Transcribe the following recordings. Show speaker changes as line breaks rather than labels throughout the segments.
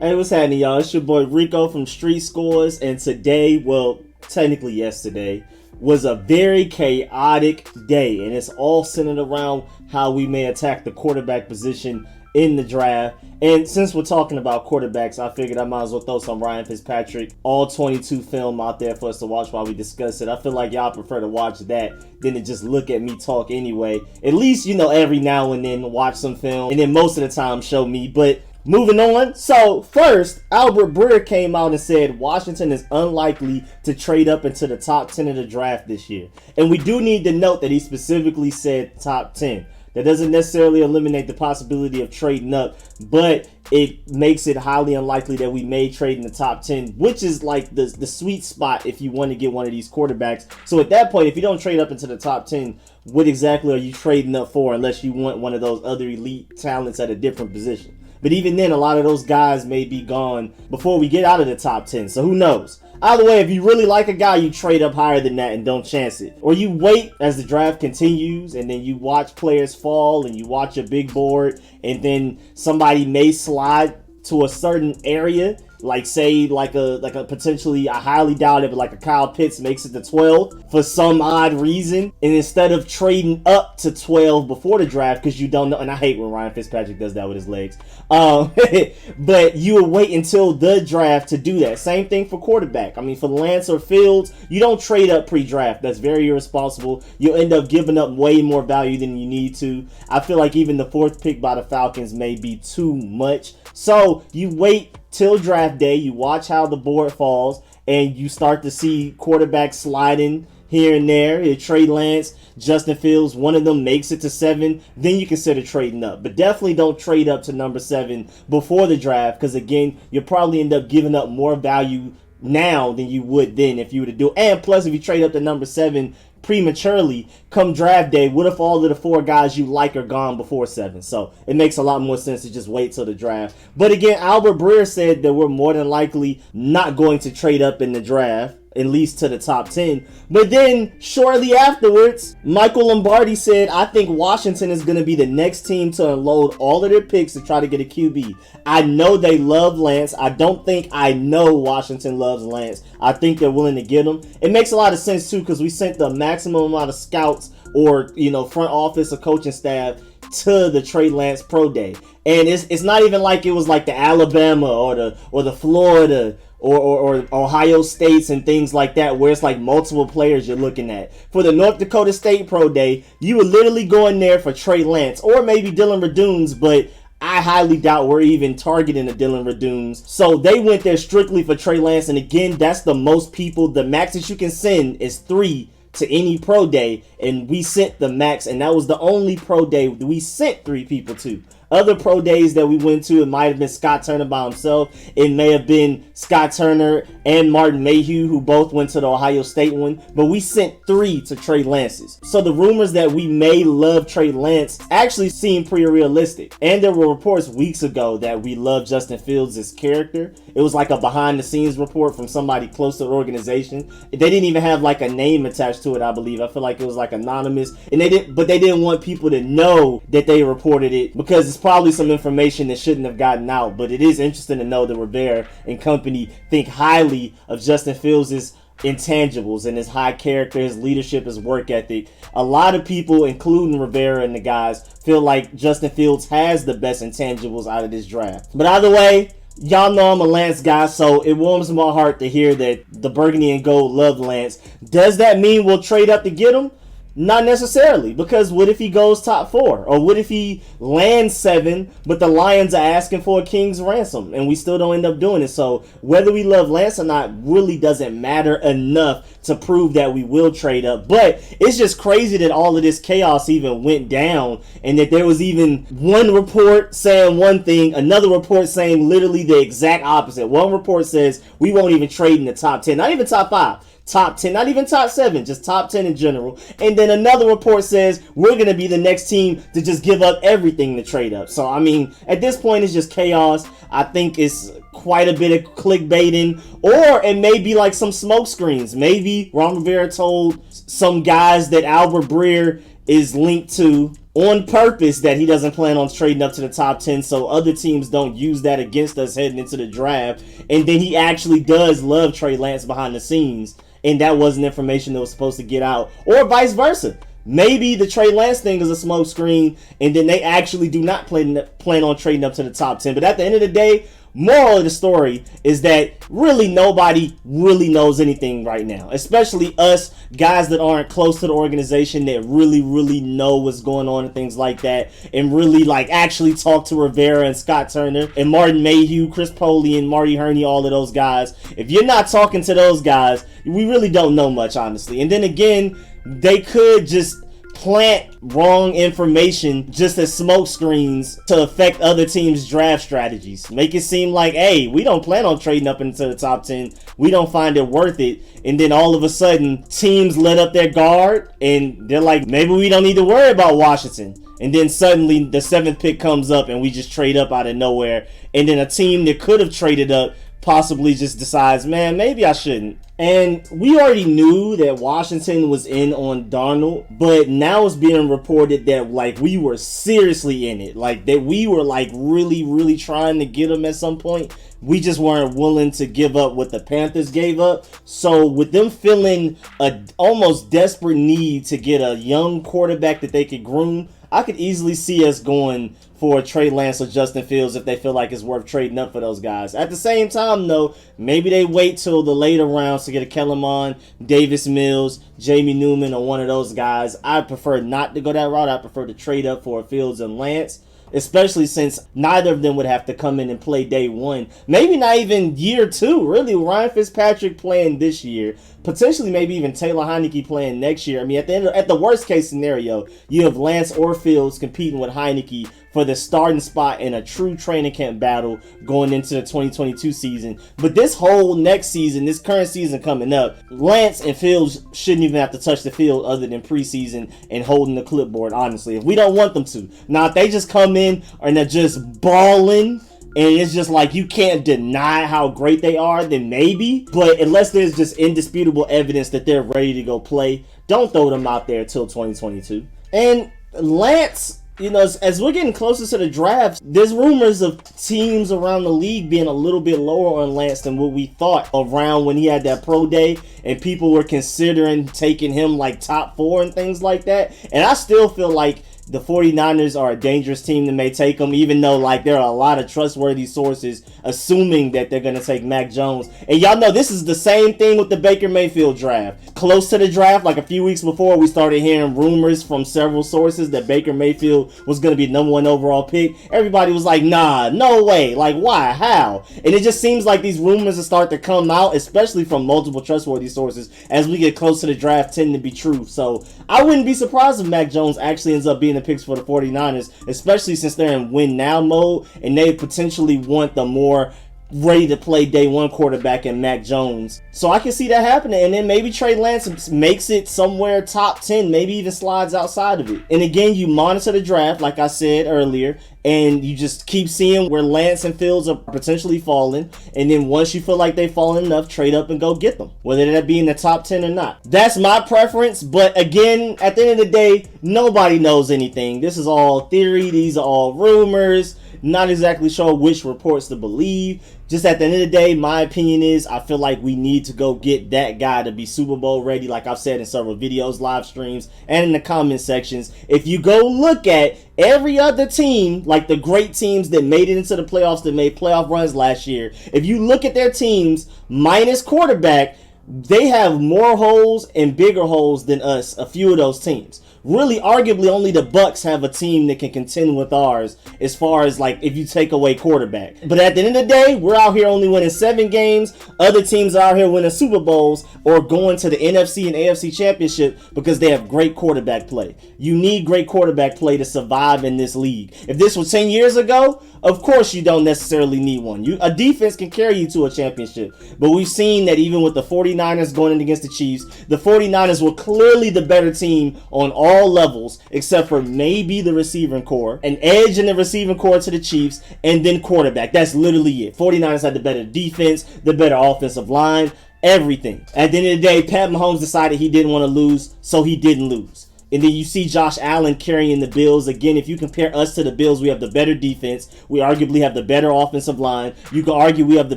Hey, what's happening, y'all? It's your boy Rico from Street Scores, and today, well, technically yesterday, was a very chaotic day, and it's all centered around how we may attack the quarterback position in the draft. And since we're talking about quarterbacks, I figured I might as well throw some Ryan Fitzpatrick all 22 film out there for us to watch while we discuss it. I feel like y'all prefer to watch that than to just look at me talk anyway. At least, every now and then watch some film, and then most of the time show me. But moving on. So first, Albert Breer came out and said Washington is unlikely to trade up into the top 10 of the draft this year. And we do need to note that he specifically said top 10. That doesn't necessarily eliminate the possibility of trading up, but it makes it highly unlikely that we may trade in the top 10, which is like the sweet spot if you want to get one of these quarterbacks. So at that point, if you don't trade up into the top 10, what exactly are you trading up for unless you want one of those other elite talents at a different position? But even then, a lot of those guys may be gone before we get out of the top 10. So who knows? Either way, if you really like a guy, you trade up higher than that and don't chance it. Or you wait as the draft continues, and then you watch players fall, and you watch a big board, and then somebody may slide to a certain area. Like say like a potentially, I highly doubt it, but like a Kyle Pitts makes it to 12 for some odd reason, and instead of trading up to 12 before the draft because you don't know, and I hate when Ryan Fitzpatrick does that with his legs, but you will wait until the draft to do that. Same thing for quarterback. I mean, for Lance or Fields, you don't trade up pre-draft. That's very irresponsible. You'll end up giving up way more value than you need to. I feel like even the 4th pick by the Falcons may be too much. So you wait till draft day, you watch how the board falls, and you start to see quarterbacks sliding here and there. Trey Lance, Justin Fields, one of them makes it to 7, then you consider trading up. But definitely don't trade up to number 7 before the draft, because again, you'll probably end up giving up more value now than you would then if you were to do it. And plus, if you trade up to number 7 prematurely, come draft day, what if all of the 4 guys you like are gone before 7? So it makes a lot more sense to just wait till the draft. But again, Albert Breer said that we're more than likely not going to trade up in the draft, at least to the top 10. But then shortly afterwards, Michael Lombardi said, I think Washington is going to be the next team to unload all of their picks to try to get a QB. I know they love Lance. I don't think I know Washington loves Lance. I think they're willing to get him. It makes a lot of sense too, because we sent the maximum amount of scouts or front office or coaching staff to the Trey Lance pro day. And it's not even like it was like the Alabama or the Florida or Ohio States and things like that, where it's like multiple players you're looking at. For the North Dakota State Pro Day, you were literally going there for Trey Lance or maybe Dylan Radunes, but I highly doubt we're even targeting a Dylan Radunes. So they went there strictly for Trey Lance, and again, that's the most people. The max that you can send is 3 to any pro day, and we sent the max, and that was the only pro day we sent 3 people to. Other pro days that we went to, it might have been Scott Turner by himself. It may have been Scott Turner and Martin Mayhew, who both went to the Ohio State one. But we sent 3 to Trey Lance's. So the rumors that we may love Trey Lance actually seem pretty realistic. And there were reports weeks ago that we love Justin Fields' character. It was like a behind-the-scenes report from somebody close to the organization. They didn't even have like a name attached to it, I believe. I feel like it was like anonymous. And they didn't want people to know that they reported it, because it's probably some information that shouldn't have gotten out. But it is interesting to know that Rivera and company think highly of Justin Fields' intangibles and his high character, his leadership, his work ethic. A lot of people, including Rivera and the guys, feel like Justin Fields has the best intangibles out of this draft. But either way, y'all know I'm a Lance guy, so it warms my heart to hear that the Burgundy and Gold love Lance. Does that mean we'll trade up to get him? Not necessarily, because what if he goes top 4? Or what if he lands 7, but the Lions are asking for a king's ransom and we still don't end up doing it? So whether we love Lance or not really doesn't matter enough to prove that we will trade up. But it's just crazy that all of this chaos even went down, and that there was even one report saying one thing, another report saying literally the exact opposite. One report says we won't even trade in the top 10, not even top 5. Top 10, not even top 7, just top 10 in general. And then another report says we're going to be the next team to just give up everything to trade up. So, I mean, at this point, it's just chaos. I think it's quite a bit of clickbaiting, or it may be like some smoke screens. Maybe Ron Rivera told some guys that Albert Breer is linked to on purpose that he doesn't plan on trading up to the top 10 so other teams don't use that against us heading into the draft. And then he actually does love Trey Lance behind the scenes, and that wasn't information that was supposed to get out, or vice versa. Maybe the Trey Lance thing is a smoke screen, and then they actually do not plan on trading up to the top 10. But at the end of the day, moral of the story is that really nobody really knows anything right now, especially us guys that aren't close to the organization that really know what's going on and things like that, and really like actually talk to Rivera and Scott Turner and Martin Mayhew, Chris Polian, Marty Herney, all of those guys. If you're not talking to those guys, we really don't know much, honestly. And then again, they could just plant wrong information just as smoke screens to affect other teams' draft strategies. Make it seem like, hey, we don't plan on trading up into the top 10. We don't find it worth it. And then all of a sudden, teams let up their guard and they're like, maybe we don't need to worry about Washington. And then suddenly the 7th pick comes up and we just trade up out of nowhere. And then a team that could have traded up possibly just decides, man, maybe I shouldn't. And we already knew that Washington was in on Darnold, but now it's being reported that like we were seriously in it, like that we were like really trying to get him at some point. We just weren't willing to give up what the Panthers gave up. So with them feeling a almost desperate need to get a young quarterback that they could groom, I could easily see us going for Trey Lance or Justin Fields if they feel like it's worth trading up for those guys. At the same time, though, maybe they wait till the later rounds to get a Kellerman, Davis Mills, Jamie Newman, or one of those guys. I prefer not to go that route. I prefer to trade up for Fields and Lance, especially since neither of them would have to come in and play day one. Maybe not even year two, really. Ryan Fitzpatrick playing this year. Potentially maybe even Taylor Heineke playing next year. I mean, at the worst case scenario, you have Lance or Fields competing with Heineke for the starting spot in a true training camp battle going into the 2022 season. But this whole next season, this current season coming up, Lance and Fields shouldn't even have to touch the field other than preseason and holding the clipboard, honestly, if we don't want them to. Now, if they just come in and they're just balling, and it's just like you can't deny how great they are, then maybe. But unless there's just indisputable evidence that they're ready to go play, don't throw them out there till 2022. And Lance, you know, as we're getting closer to the draft, there's rumors of teams around the league being a little bit lower on Lance than what we thought around when he had that pro day, and people were considering taking him like top 4 and things like that. And I still feel like the 49ers are a dangerous team that may take him, even though like there are a lot of trustworthy sources assuming that they're going to take Mac Jones. And y'all know this is the same thing with the Baker Mayfield draft. Close to the draft, like a few weeks before, we started hearing rumors from several sources that Baker Mayfield was going to be the number 1 overall pick. Everybody was like, nah, no way. Like, why? How? And it just seems like these rumors will start to come out, especially from multiple trustworthy sources, as we get close to the draft, tend to be true. So I wouldn't be surprised if Mac Jones actually ends up being the picks for the 49ers, especially since they're in win now mode and they potentially want the more ready to play day one quarterback in Mac Jones. So I can see that happening, and then maybe Trey Lance makes it somewhere top 10, maybe even slides outside of it. And again, you monitor the draft, like I said earlier, and you just keep seeing where Lance and Fields are potentially falling, and then once you feel like they've fallen enough, trade up and go get them, whether that be in the top 10 or not. That's my preference, but again, at the end of the day, nobody knows anything. This is all theory, these are all rumors, not exactly sure which reports to believe. Just at the end of the day, my opinion is I feel like we need to go get that guy to be Super Bowl ready, like I've said in several videos, live streams, and in the comment sections. If you go look at every other team, like the great teams that made it into the playoffs, that made playoff runs last year, if you look at their teams minus quarterback, they have more holes and bigger holes than us, a few of those teams. Really, arguably, only the Bucks have a team that can contend with ours as far as, like, if you take away quarterback. But at the end of the day, we're out here only winning 7 games. Other teams are out here winning Super Bowls or going to the NFC and AFC Championship because they have great quarterback play. You need great quarterback play to survive in this league. If this was 10 years ago, of course you don't necessarily need one. A defense can carry you to a championship. But we've seen that even with the 49ers going in against the Chiefs, the 49ers were clearly the better team on all levels, except for maybe the receiving core, an edge in the receiving core to the Chiefs, and then quarterback. That's literally it. 49ers had the better defense, the better offensive line, everything. At the end of the day, Pat Mahomes decided he didn't want to lose, so he didn't lose. And then you see Josh Allen carrying the Bills. Again, if you compare us to the Bills, we have the better defense. We arguably have the better offensive line. You can argue we have the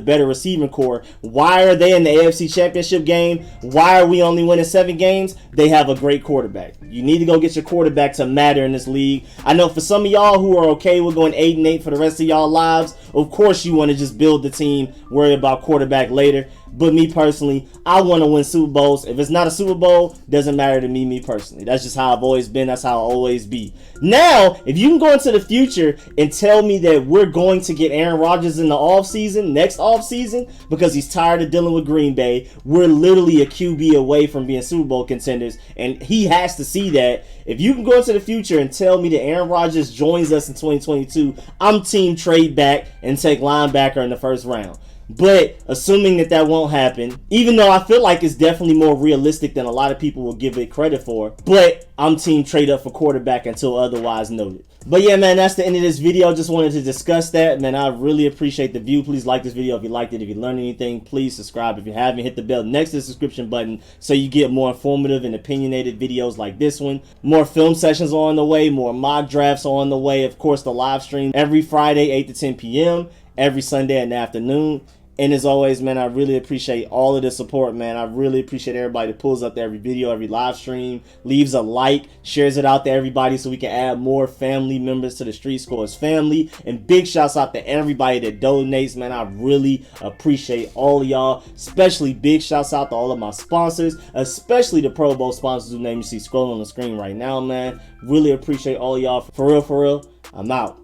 better receiving core. Why are they in the AFC Championship game? Why are we only winning 7 games? They have a great quarterback. You need to go get your quarterback to matter in this league. I know for some of y'all who are okay with going 8-8 for the rest of y'all lives, of course you want to just build the team, worry about quarterback later. But me personally, I want to win Super Bowls. If it's not a Super Bowl, doesn't matter to me personally. That's just how I've always been. That's how I'll always be. Now, if you can go into the future and tell me that we're going to get Aaron Rodgers in the offseason, next offseason, because he's tired of dealing with Green Bay, we're literally a QB away from being Super Bowl contenders, and he has to see that. If you can go into the future and tell me that Aaron Rodgers joins us in 2022, I'm team trade back and take linebacker in the first round. But assuming that won't happen, even though I feel like it's definitely more realistic than a lot of people will give it credit for, but I'm team trade up for quarterback until otherwise noted. But yeah, man, that's the end of this video. Just wanted to discuss that, man. I really appreciate the view. Please like this video if you liked it. If you learned anything, please subscribe. If you haven't, hit the bell next to the subscription button so you get more informative and opinionated videos like this one. More film sessions on the way, more mock drafts on the way. Of course, the live stream every Friday, 8 to 10 p.m., every Sunday in the afternoon. And as always, man, I really appreciate all of the support, man. I really appreciate everybody that pulls up to every video, every live stream, leaves a like, shares it out to everybody so we can add more family members to the Street Scores family. And big shouts out to everybody that donates, man. I really appreciate all of y'all. Especially big shouts out to all of my sponsors, especially the Pro Bowl sponsors whose name you see scrolling on the screen right now, man. Really appreciate all of y'all. For real, I'm out.